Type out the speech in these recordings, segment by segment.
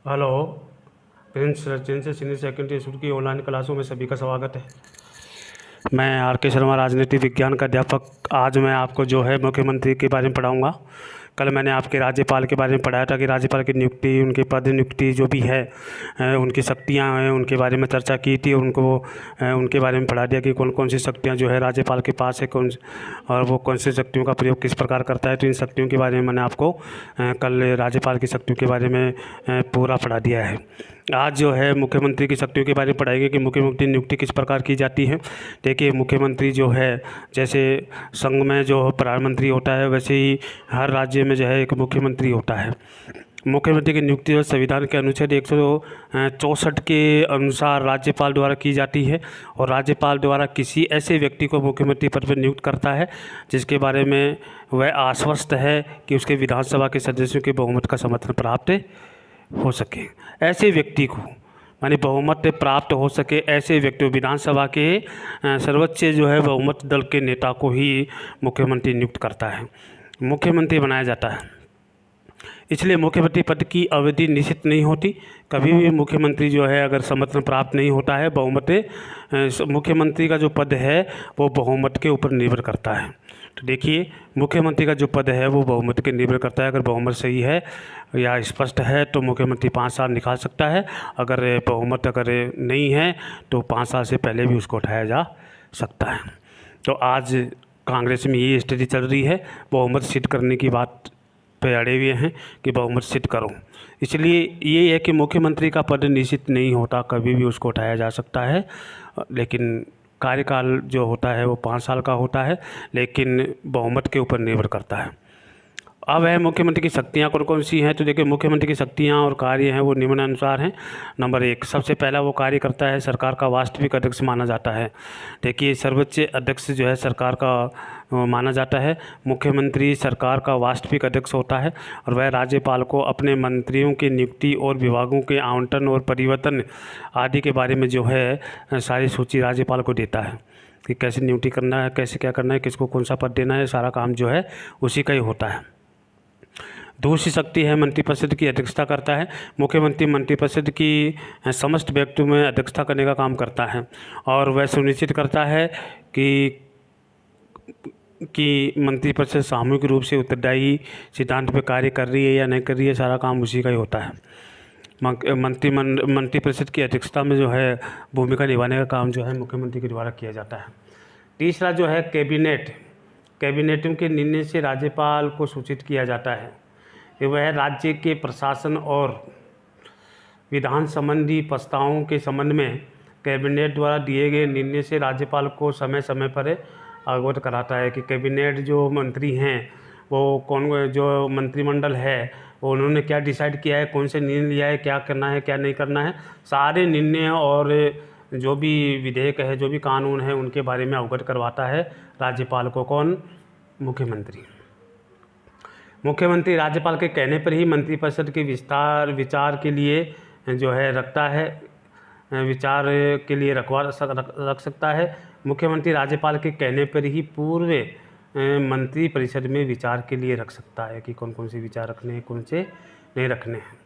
Hello. Prince residential senior secondary school की online क्लासों में सभी का स्वागत है। मैं आर के शर्मा, राजनीति विज्ञान का अध्यापक। आज मैं आपको जो है मुख्यमंत्री के बारे में पढ़ाऊंगा। कल मैंने आपके राज्यपाल के बारे में पढ़ाया था कि राज्यपाल की नियुक्ति, उनके पद नियुक्ति जो भी है, उनकी शक्तियां हैं, उनके बारे में चर्चा की थी। उनको उनके बारे में पढ़ा दिया कि कौन कौन सी शक्तियां जो है राज्यपाल के पास है, और वो कौन सी शक्तियों का प्रयोग किस प्रकार करता है। तो इन शक्तियों के बारे में मैंने आपको कल राज्यपाल की शक्तियों के बारे में पूरा पढ़ा दिया है। आज जो है मुख्यमंत्री की शक्तियों के बारे में पढ़ाएंगे कि मुख्यमंत्री नियुक्ति किस प्रकार की जाती है। देखिए, मुख्यमंत्री जो है, जैसे संघ में जो प्रधानमंत्री होता है, वैसे ही हर राज्य में जो है एक मुख्यमंत्री होता है। मुख्यमंत्री की नियुक्ति जो संविधान के अनुच्छेद 164 के अनुसार राज्यपाल द्वारा की जाती है, और राज्यपाल द्वारा किसी ऐसे व्यक्ति को मुख्यमंत्री पद पर नियुक्त करता है जिसके बारे में वह आश्वस्त है कि उसके विधानसभा के सदस्यों के बहुमत का समर्थन प्राप्त हो सके। ऐसे व्यक्ति को, माने बहुमत प्राप्त हो सके, ऐसे व्यक्ति को विधानसभा के सर्वोच्च जो है बहुमत दल के नेता को ही मुख्यमंत्री नियुक्त करता है, मुख्यमंत्री बनाया जाता है। इसलिए मुख्यमंत्री पद की अवधि निश्चित नहीं होती। कभी भी मुख्यमंत्री जो है अगर समर्थन प्राप्त नहीं होता है, बहुमत मुख्यमंत्री का जो पद है वो बहुमत के ऊपर निर्भर करता है। तो देखिए, मुख्यमंत्री का जो पद है वो बहुमत के निर्भर करता है। अगर बहुमत सही है या स्पष्ट है तो मुख्यमंत्री 5 साल निकाल सकता है। अगर बहुमत नहीं है तो 5 साल से पहले भी उसको उठाया जा सकता है। तो आज कांग्रेस में ये स्थिति चल रही है, बहुमत सिद्ध करने की बात पे अड़े हुए हैं कि बहुमत सिद्ध करो। इसलिए ये है कि मुख्यमंत्री का पद निश्चित नहीं होता, कभी भी उसको उठाया जा सकता है, लेकिन कार्यकाल जो होता है वो 5 साल का होता है, लेकिन बहुमत के ऊपर निर्भर करता है। अब है मुख्यमंत्री की शक्तियाँ कौन कौन सी हैं। तो देखिए, मुख्यमंत्री की शक्तियाँ और कार्य हैं वो निम्नानुसार हैं। नंबर 1, सबसे पहला वो कार्य करता है, सरकार का वास्तविक अध्यक्ष माना जाता है। देखिए, सर्वोच्च अध्यक्ष जो है सरकार का माना जाता है। मुख्यमंत्री सरकार का वास्तविक अध्यक्ष होता है, और वह राज्यपाल को अपने मंत्रियों की नियुक्ति और विभागों के आवंटन और परिवर्तन आदि के बारे में जो है सारी सूची राज्यपाल को देता है कि कैसे नियुक्ति करना है, कैसे क्या करना है, किसको कौन सा पद देना है। सारा काम जो है उसी का ही होता है। दूसरी शक्ति है, मंत्रिपरिषद की अध्यक्षता करता है। मुख्यमंत्री मंत्रिपरिषद की समस्त व्यक्तियों में अध्यक्षता करने का काम करता है, और वह सुनिश्चित करता है कि मंत्रिपरिषद सामूहिक रूप से उत्तरदायी सिद्धांत पर कार्य कर रही है या नहीं कर रही है। सारा काम उसी का ही होता है। मंत्रिपरिषद की अध्यक्षता में जो है भूमिका निभाने का काम जो है मुख्यमंत्री के द्वारा किया जाता है। तीसरा जो है कैबिनेट, कैबिनेटों के निर्णय से राज्यपाल को सूचित किया जाता है कि वह राज्य के प्रशासन और विधान संबंधी प्रस्तावों के संबंध में कैबिनेट द्वारा दिए गए निर्णय से राज्यपाल को समय समय पर अवगत कराता है कि कैबिनेट जो मंत्री हैं वो जो मंत्रिमंडल है वो उन्होंने क्या डिसाइड किया है, कौन से निर्णय लिया है, क्या करना है क्या नहीं करना है। सारे निर्णय और जो भी विधेयक है, जो भी कानून है, उनके बारे में अवगत करवाता है राज्यपाल को। कौन? मुख्यमंत्री। मुख्यमंत्री राज्यपाल के कहने पर ही मंत्रिपरिषद के विचार के लिए जो है रखता है, विचार के लिए रख सकता है। मुख्यमंत्री राज्यपाल के कहने पर ही पूर्व मंत्रिपरिषद में विचार के लिए रख सकता है कि कौन कौन से विचार रखने हैं, कौन से नहीं रखने हैं।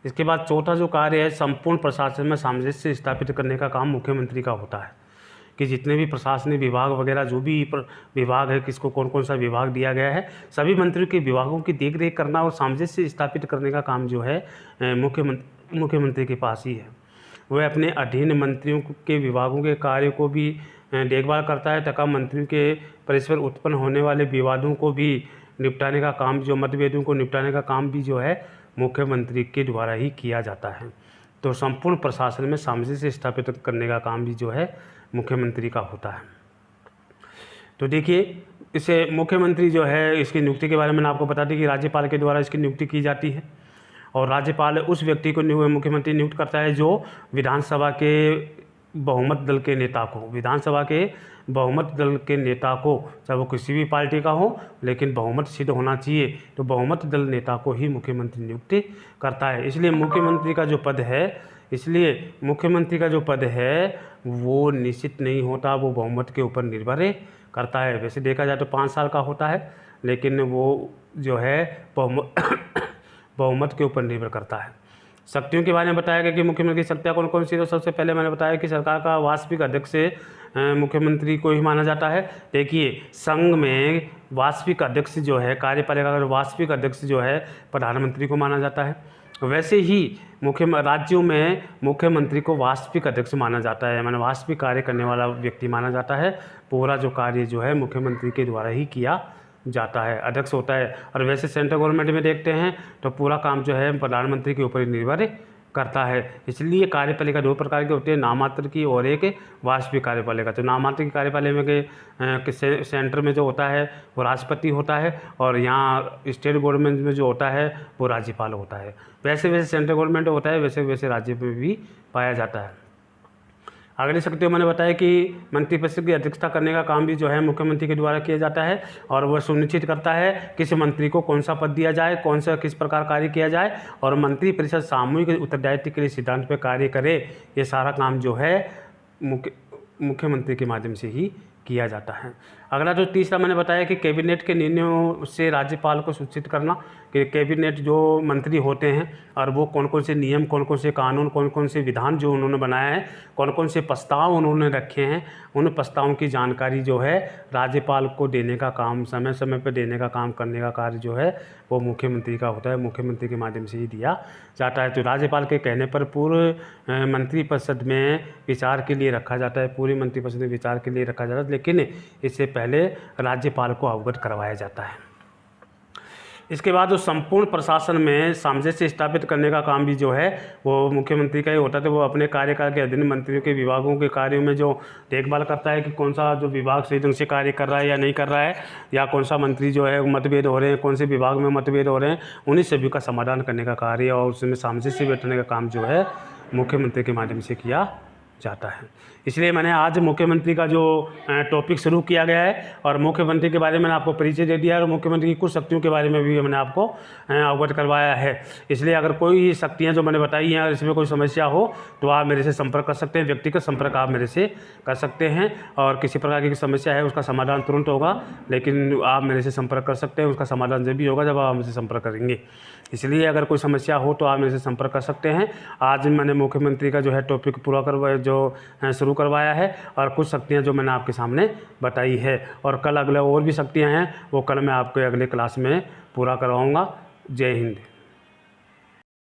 इसके बाद चौथा जो कार्य है, संपूर्ण प्रशासन में सामंजस्य स्थापित करने का काम मुख्यमंत्री का होता है कि जितने भी प्रशासनिक विभाग वगैरह जो भी विभाग है, किसको कौन कौन सा विभाग दिया गया है, सभी मंत्रियों के विभागों की देखरेख करना और सामंजस्य स्थापित करने का काम जो है मुख्यमंत्री के पास ही है। वह अपने अधीन मंत्रियों के विभागों के कार्य को भी देखभाल करता है तथा मंत्रियों के परस्पर उत्पन्न होने वाले विवादों को भी निपटाने का काम, जो मतभेदों को निपटाने का काम भी जो है मुख्यमंत्री के द्वारा ही किया जाता है। तो संपूर्ण प्रशासन में सामंजस्य स्थापित करने का काम भी जो है मुख्यमंत्री का होता है। तो देखिए, इसे मुख्यमंत्री जो है, इसकी नियुक्ति के बारे में मैंने आपको बता दी कि राज्यपाल के द्वारा इसकी नियुक्ति की जाती है, और राज्यपाल उस व्यक्ति को मुख्यमंत्री नियुक्त करता है जो विधानसभा के बहुमत दल के नेता को, विधानसभा के बहुमत दल के नेता को, चाहे वो किसी भी पार्टी का हो, लेकिन बहुमत सिद्ध होना चाहिए, तो बहुमत दल नेता को ही मुख्यमंत्री नियुक्ति करता है। इसलिए मुख्यमंत्री का जो पद है वो निश्चित नहीं होता, वो बहुमत के ऊपर निर्भर करता है। वैसे देखा जाए तो 5 साल का होता है, लेकिन वो जो है बहुमत के ऊपर निर्भर करता है। शक्तियों के बारे में बताया गया कि मुख्यमंत्री की शक्तियाँ कौन कौन सी। तो सबसे पहले मैंने बताया कि सरकार का वास्तविक अध्यक्ष मुख्यमंत्री को ही माना जाता है। देखिए, संघ में वास्तविक अध्यक्ष जो है, कार्यपालिका का वास्तविक अध्यक्ष जो है प्रधानमंत्री को माना जाता है। वैसे ही राज्यों में मुख्यमंत्री को वास्तविक अध्यक्ष माना जाता है, माने वास्तविक कार्य करने वाला व्यक्ति माना जाता है। पूरा जो कार्य जो है मुख्यमंत्री के द्वारा ही किया जाता है, अध्यक्ष होता है। और वैसे सेंट्रल गवर्नमेंट में देखते हैं तो पूरा काम जो है प्रधानमंत्री के ऊपर ही निर्भर करता है। इसलिए कार्यपालिका 2 प्रकार की होती है, नाममात्र की और एक वास्तविक कार्यपालिका। तो नाममात्र की कार्यपालिका के सेंटर में जो होता है वो राष्ट्रपति होता है, और यहाँ स्टेट गवर्नमेंट में जो होता है वो राज्यपाल होता है। वैसे वैसे सेंट्रल गवर्नमेंट होता है, वैसे वैसे राज्य में भी पाया जाता है। अगली शक्तियों मैंने बताया कि मंत्रिपरिषद की अध्यक्षता करने का काम भी जो है मुख्यमंत्री के द्वारा किया जाता है, और वह सुनिश्चित करता है किस मंत्री को कौन सा पद दिया जाए, कौन सा किस प्रकार कार्य किया जाए, और मंत्रिपरिषद सामूहिक उत्तरदायित्व के लिए सिद्धांत पर कार्य करे। ये सारा काम जो है मुख्यमंत्री के माध्यम से ही किया जाता है। अगला जो तीसरा मैंने बताया कि कैबिनेट के निर्णयों से राज्यपाल को सूचित करना कि कैबिनेट जो मंत्री होते हैं और वो कौन कौन से नियम, कौन कौन से कानून, कौन कौन से विधान जो उन्होंने बनाए हैं, कौन कौन से प्रस्ताव उन्होंने रखे हैं, उन प्रस्तावों की जानकारी जो है राज्यपाल को देने का काम, समय समय पर देने का काम करने का कार्य जो है वो मुख्यमंत्री का होता है, मुख्यमंत्री के माध्यम से ही दिया जाता है। तो राज्यपाल के कहने पर पूर्व मंत्रिपरिषद में विचार के लिए रखा जाता है, पूरी मंत्रिपरिषद में विचार के लिए रखा जाता है, लेकिन इससे पहले राज्यपाल को अवगत करवाया जाता है। इसके बाद जो संपूर्ण प्रशासन में सामंजस्य स्थापित करने का काम भी जो है वो मुख्यमंत्री का ही होता है। तो वो अपने कार्यकाल के अधीन मंत्रियों के विभागों के कार्यों में जो देखभाल करता है कि कौन सा जो विभाग सही ढंग से कार्य कर रहा है या नहीं कर रहा है, या कौन सा मंत्री जो है मतभेद हो रहे हैं, कौन से विभाग में मतभेद हो रहे हैं, उन्हीं सभी का समाधान करने का कार्य और उसमें सामंजस्य बैठने का काम जो है मुख्यमंत्री के माध्यम से किया जाता है। इसलिए मैंने आज मुख्यमंत्री का जो टॉपिक शुरू किया गया है, और मुख्यमंत्री के बारे में मैंने आपको परिचय दे दिया है, और मुख्यमंत्री की कुछ शक्तियों के बारे में भी मैंने आपको अवगत करवाया है। इसलिए अगर कोई शक्तियां जो मैंने बताई हैं, अगर इसमें कोई समस्या हो तो आप मेरे से संपर्क कर सकते हैं, व्यक्तिगत संपर्क आप मेरे से कर सकते हैं। और किसी प्रकार की समस्या है उसका समाधान तुरंत होगा, लेकिन आप मेरे से संपर्क कर सकते हैं, उसका समाधान जब भी होगा जब आप हमसे संपर्क करेंगे। इसलिए अगर कोई समस्या हो तो आप मेरे से संपर्क कर सकते हैं। आज मैंने मुख्यमंत्री का जो है टॉपिक पूरा करवाया, जो शुरू करवाया है, और कुछ शक्तियां जो मैंने आपके सामने बताई है, और कल अगले और भी शक्तियां हैं वो कल मैं आपको अगले क्लास में पूरा करवाऊंगा। जय हिंद।